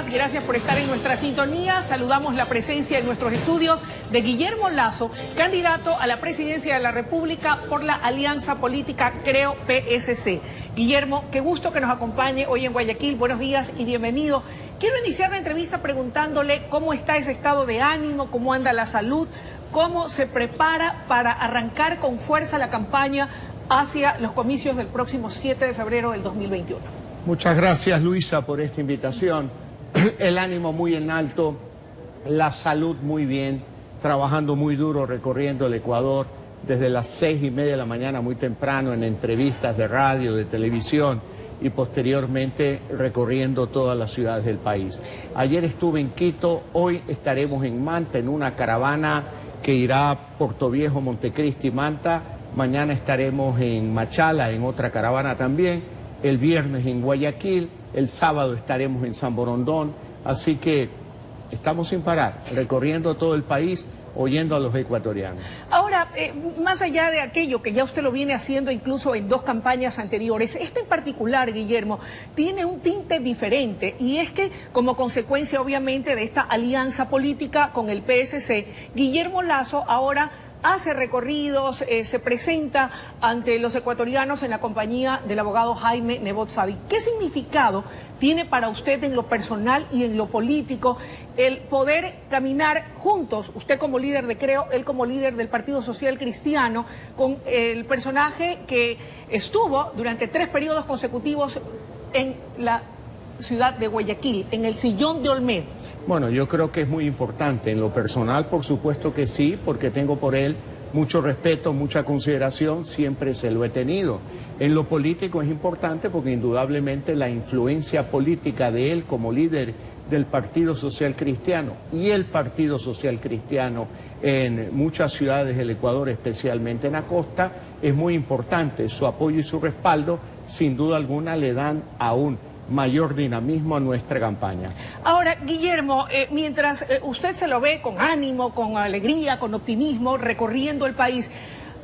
días, gracias por estar en nuestra sintonía. Saludamos la presencia en nuestros estudios de Guillermo Lasso, candidato a la presidencia de la República por la alianza política Creo PSC. Guillermo, qué gusto que nos acompañe hoy en Guayaquil. Buenos días y bienvenido. Quiero iniciar la entrevista preguntándole cómo está ese estado de ánimo, cómo anda la salud, cómo se prepara para arrancar con fuerza la campaña hacia los comicios del próximo 7 de febrero del 2021. Muchas gracias, Luisa, por esta invitación. El ánimo muy en alto, la salud muy bien, trabajando muy duro, recorriendo el Ecuador desde las 6:30 de la mañana, muy temprano, en entrevistas de radio, de televisión y posteriormente recorriendo todas las ciudades del país. Ayer estuve en Quito, hoy estaremos en Manta, en una caravana que irá a Portoviejo, Montecristi, Manta. Mañana estaremos en Machala, en otra caravana también. El viernes en Guayaquil, el sábado estaremos en San Borondón. Así que estamos sin parar, recorriendo todo el país, oyendo a los ecuatorianos. Ahora, más allá de aquello que ya usted lo viene haciendo incluso en dos campañas anteriores, este en particular, Guillermo, tiene un tinte diferente, y es que como consecuencia obviamente de esta alianza política con el PSC, Guillermo Lasso ahora hace recorridos, se presenta ante los ecuatorianos en la compañía del abogado Jaime Nebot Sadi. ¿Qué significado tiene para usted en lo personal y en lo político el poder caminar juntos, usted como líder de Creo, él como líder del Partido Social Cristiano, con el personaje que estuvo durante 3 periodos consecutivos en la ciudad de Guayaquil, en el sillón de Olmedo? Bueno, yo creo que es muy importante. En lo personal, por supuesto que sí, porque tengo por él mucho respeto, mucha consideración, siempre se lo he tenido. En lo político es importante porque indudablemente la influencia política de él como líder del Partido Social Cristiano y el Partido Social Cristiano en muchas ciudades del Ecuador, especialmente en la costa, es muy importante. Su apoyo y su respaldo, sin duda alguna, le dan aún mayor dinamismo a nuestra campaña. Ahora, Guillermo, mientras usted se lo ve con ánimo, con alegría, con optimismo, recorriendo el país,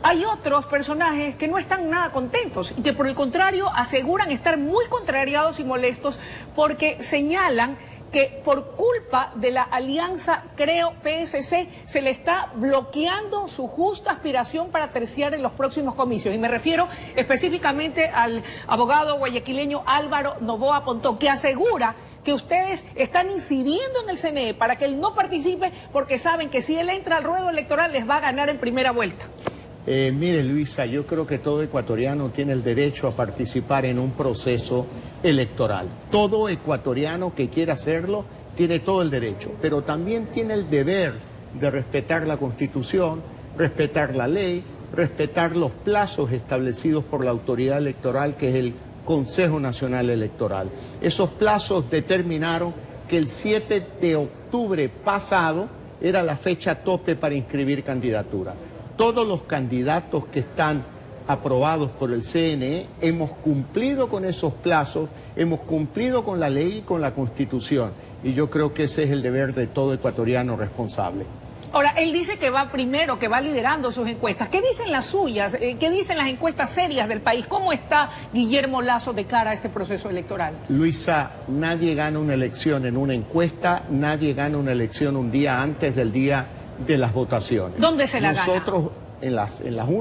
hay otros personajes que no están nada contentos y que por el contrario aseguran estar muy contrariados y molestos porque señalan que por culpa de la alianza Creo PSC se le está bloqueando su justa aspiración para terciar en los próximos comicios. Y me refiero específicamente al abogado guayaquileño Álvaro Novoa Pontón, que asegura que ustedes están incidiendo en el CNE para que él no participe porque saben que si él entra al ruedo electoral les va a ganar en primera vuelta. Mire, Luisa, yo creo que todo ecuatoriano tiene el derecho a participar en un proceso electoral. Todo ecuatoriano que quiera hacerlo tiene todo el derecho, pero también tiene el deber de respetar la Constitución, respetar la ley, respetar los plazos establecidos por la autoridad electoral, que es el Consejo Nacional Electoral. Esos plazos determinaron que el 7 de octubre pasado era la fecha tope para inscribir candidatura. Todos los candidatos que están aprobados por el CNE hemos cumplido con esos plazos, hemos cumplido con la ley y con la Constitución. Y yo creo que ese es el deber de todo ecuatoriano responsable. Ahora, él dice que va primero, que va liderando sus encuestas. ¿Qué dicen las suyas? ¿Qué dicen las encuestas serias del país? ¿Cómo está Guillermo Lasso de cara a este proceso electoral? Luisa, nadie gana una elección en una encuesta, nadie gana una elección un día antes del día de las votaciones. ¿Dónde se la gana? Nosotros en las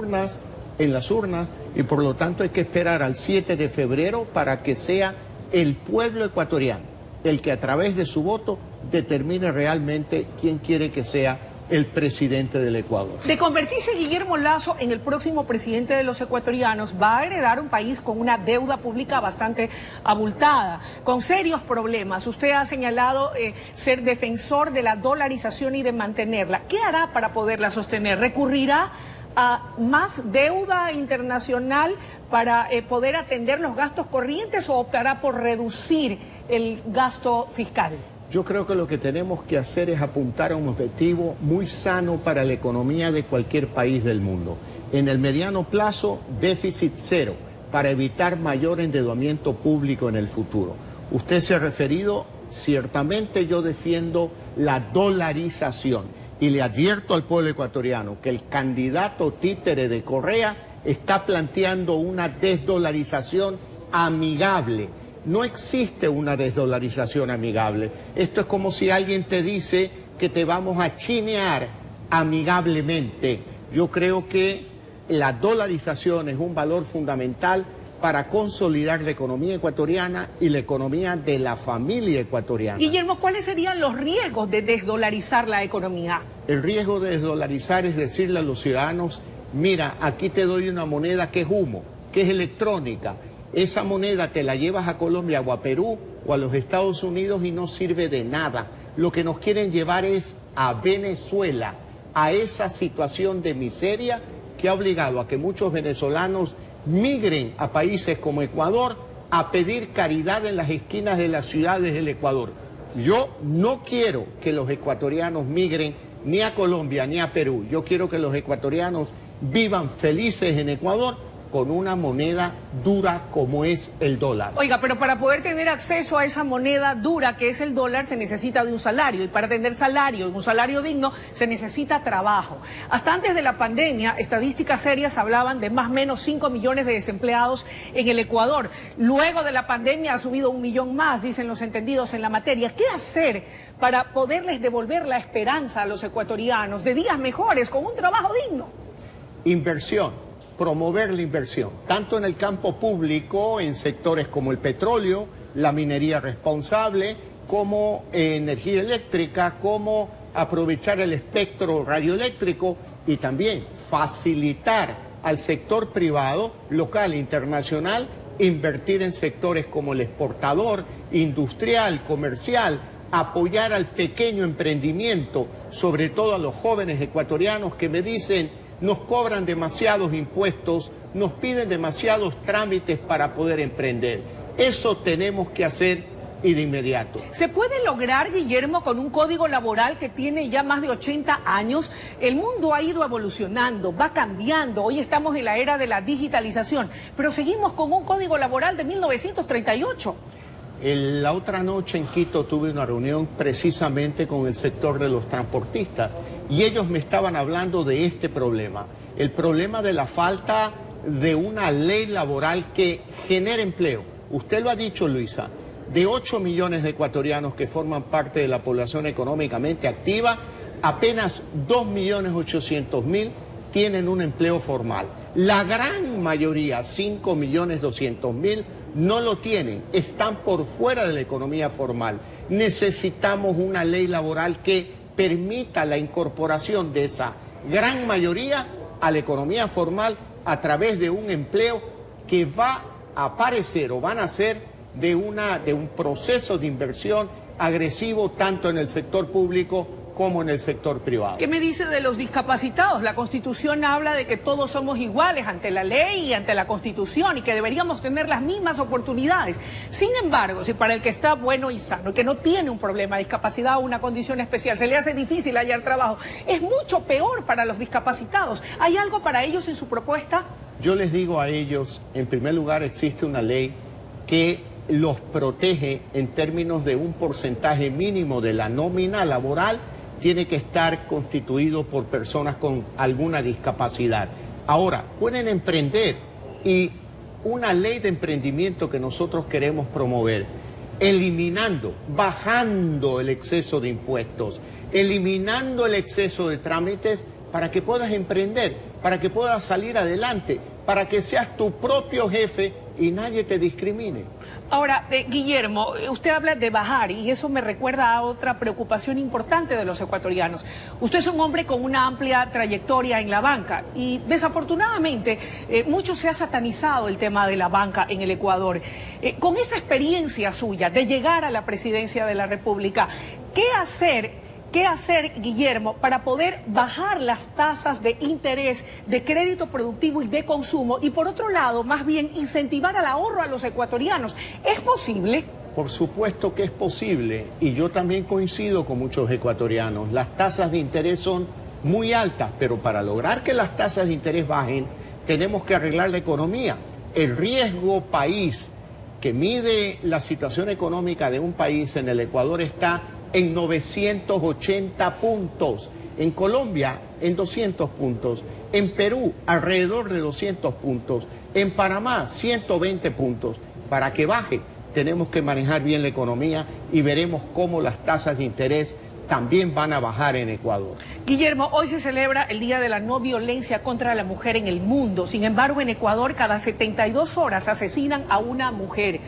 urnas, y por lo tanto hay que esperar al 7 de febrero para que sea el pueblo ecuatoriano el que a través de su voto determine realmente quién quiere que sea el presidente del Ecuador. De convertirse Guillermo Lasso en el próximo presidente de los ecuatorianos, va a heredar un país con una deuda pública bastante abultada, con serios problemas. Usted ha señalado ser defensor de la dolarización y de mantenerla. ¿Qué hará para poderla sostener? ¿Recurrirá a más deuda internacional para poder atender los gastos corrientes o optará por reducir el gasto fiscal? Yo creo que lo que tenemos que hacer es apuntar a un objetivo muy sano para la economía de cualquier país del mundo. En el mediano plazo, déficit cero, para evitar mayor endeudamiento público en el futuro. Usted se ha referido, ciertamente yo defiendo la dolarización y le advierto al pueblo ecuatoriano que el candidato títere de Correa está planteando una desdolarización amigable no existe una desdolarización amigable. Esto es como si alguien te dice que te vamos a chinear amigablemente. Yo creo que la dolarización es un valor fundamental para consolidar la economía ecuatoriana y la economía de la familia ecuatoriana. Guillermo, ¿cuáles serían los riesgos de desdolarizar la economía? El riesgo de desdolarizar es decirle a los ciudadanos, mira, aquí te doy una moneda que es humo, que es electrónica. Esa moneda te la llevas a Colombia o a Perú o a los Estados Unidos y no sirve de nada. Lo que nos quieren llevar es a Venezuela, a esa situación de miseria que ha obligado a que muchos venezolanos migren a países como Ecuador a pedir caridad en las esquinas de las ciudades del Ecuador. Yo no quiero que los ecuatorianos migren ni a Colombia ni a Perú. Yo quiero que los ecuatorianos vivan felices en Ecuador con una moneda dura como es el dólar. Oiga, pero para poder tener acceso a esa moneda dura que es el dólar se necesita de un salario, y para tener salario, un salario digno, se necesita trabajo. Hasta antes de la pandemia, estadísticas serias hablaban de más o menos 5 millones de desempleados en el Ecuador. Luego de la pandemia ha subido 1 millón más, dicen los entendidos en la materia. ¿Qué hacer para poderles devolver la esperanza a los ecuatorianos de días mejores con un trabajo digno? Inversión. Promover la inversión, tanto en el campo público, en sectores como el petróleo, la minería responsable, como energía eléctrica, como aprovechar el espectro radioeléctrico y también facilitar al sector privado, local e internacional, invertir en sectores como el exportador, industrial, comercial, apoyar al pequeño emprendimiento, sobre todo a los jóvenes ecuatorianos que me dicen: nos cobran demasiados impuestos, nos piden demasiados trámites para poder emprender. Eso tenemos que hacer y de inmediato. ¿Se puede lograr, Guillermo, con un código laboral que tiene ya más de 80 años? El mundo ha ido evolucionando, va cambiando. Hoy estamos en la era de la digitalización, pero seguimos con un código laboral de 1938. La otra noche en Quito tuve una reunión precisamente con el sector de los transportistas y ellos me estaban hablando de este problema, el problema de la falta de una ley laboral que genere empleo. Usted lo ha dicho, Luisa, de 8 millones de ecuatorianos que forman parte de la población económicamente activa, apenas 2.800.000 tienen un empleo formal. La gran mayoría, 5.200.000, no lo tienen, están por fuera de la economía formal. Necesitamos una ley laboral que permita la incorporación de esa gran mayoría a la economía formal a través de un empleo que va a aparecer o van a ser de un proceso de inversión agresivo tanto en el sector público como en el sector privado. ¿Qué me dice de los discapacitados? La Constitución habla de que todos somos iguales ante la ley y ante la Constitución y que deberíamos tener las mismas oportunidades. Sin embargo, si para el que está bueno y sano, que no tiene un problema de discapacidad o una condición especial, se le hace difícil hallar trabajo, es mucho peor para los discapacitados. ¿Hay algo para ellos en su propuesta? Yo les digo a ellos, en primer lugar, existe una ley que los protege en términos de un porcentaje mínimo de la nómina laboral. Tiene que estar constituido por personas con alguna discapacidad. Ahora, pueden emprender y una ley de emprendimiento que nosotros queremos promover, eliminando, bajando el exceso de impuestos, eliminando el exceso de trámites para que puedas emprender, para que puedas salir adelante, para que seas tu propio jefe y nadie te discrimine. Ahora, Guillermo, usted habla de bajar y eso me recuerda a otra preocupación importante de los ecuatorianos. Usted es un hombre con una amplia trayectoria en la banca y desafortunadamente mucho se ha satanizado el tema de la banca en el Ecuador. Con esa experiencia suya de llegar a la presidencia de la República, ¿qué hacer, Guillermo, para poder bajar las tasas de interés, de crédito productivo y de consumo y, por otro lado, más bien incentivar al ahorro a los ecuatorianos? ¿Es posible? Por supuesto que es posible y yo también coincido con muchos ecuatorianos. Las tasas de interés son muy altas, pero para lograr que las tasas de interés bajen, tenemos que arreglar la economía. El riesgo país que mide la situación económica de un país en el Ecuador está en 980 puntos, en Colombia en 200 puntos, en Perú alrededor de 200 puntos, en Panamá 120 puntos. Para que baje tenemos que manejar bien la economía y veremos cómo las tasas de interés también van a bajar en Ecuador. Guillermo, hoy se celebra el Día de la No Violencia contra la Mujer en el mundo. Sin embargo, en Ecuador cada 72 horas asesinan a una mujer.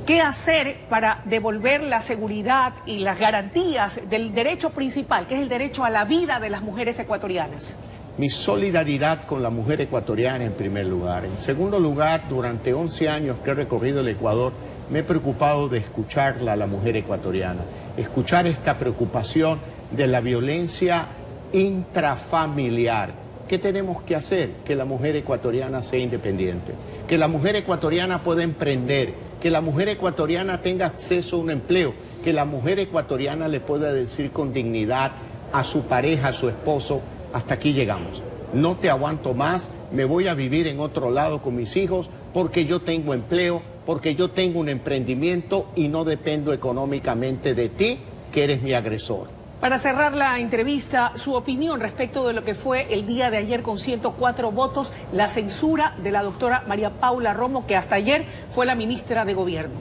¿Qué hacer para devolver la seguridad y las garantías del derecho principal, que es el derecho a la vida de las mujeres ecuatorianas? Mi solidaridad con la mujer ecuatoriana en primer lugar. En segundo lugar, durante 11 años que he recorrido el Ecuador, me he preocupado de escucharla a la mujer ecuatoriana, escuchar esta preocupación de la violencia intrafamiliar. ¿Qué tenemos que hacer? Que la mujer ecuatoriana sea independiente, que la mujer ecuatoriana pueda emprender, que la mujer ecuatoriana tenga acceso a un empleo, que la mujer ecuatoriana le pueda decir con dignidad a su pareja, a su esposo: hasta aquí llegamos, no te aguanto más, me voy a vivir en otro lado con mis hijos porque yo tengo empleo, porque yo tengo un emprendimiento y no dependo económicamente de ti, que eres mi agresor. Para cerrar la entrevista, su opinión respecto de lo que fue el día de ayer con 104 votos, la censura de la doctora María Paula Romo, que hasta ayer fue la ministra de Gobierno.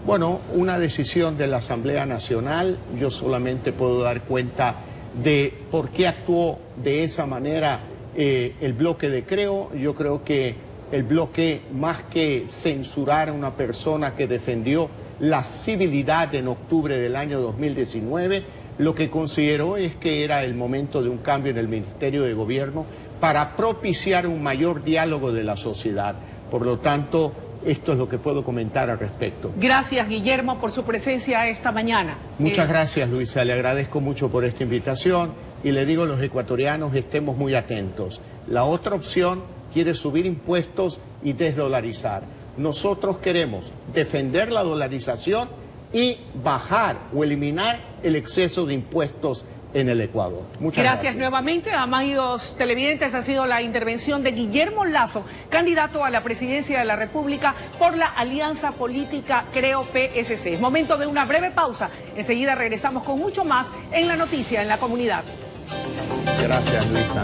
Bueno, una decisión de la Asamblea Nacional. Yo solamente puedo dar cuenta de por qué actuó de esa manera el bloque de Creo. Yo creo que el bloque, más que censurar a una persona que defendió la civilidad en octubre del año 2019, lo que consideró es que era el momento de un cambio en el Ministerio de Gobierno para propiciar un mayor diálogo de la sociedad. Por lo tanto, esto es lo que puedo comentar al respecto. Gracias, Guillermo, por su presencia esta mañana. Muchas gracias, Luisa. Le agradezco mucho por esta invitación y le digo a los ecuatorianos: estemos muy atentos. La otra opción quiere subir impuestos y desdolarizar. Nosotros queremos defender la dolarización y bajar o eliminar el exceso de impuestos en el Ecuador. Muchas gracias. Nuevamente, amigos televidentes. Ha sido la intervención de Guillermo Lasso, candidato a la presidencia de la República por la alianza política Creo PSC. Es momento de una breve pausa. Enseguida regresamos con mucho más en La Noticia en la Comunidad. Gracias, Luisa.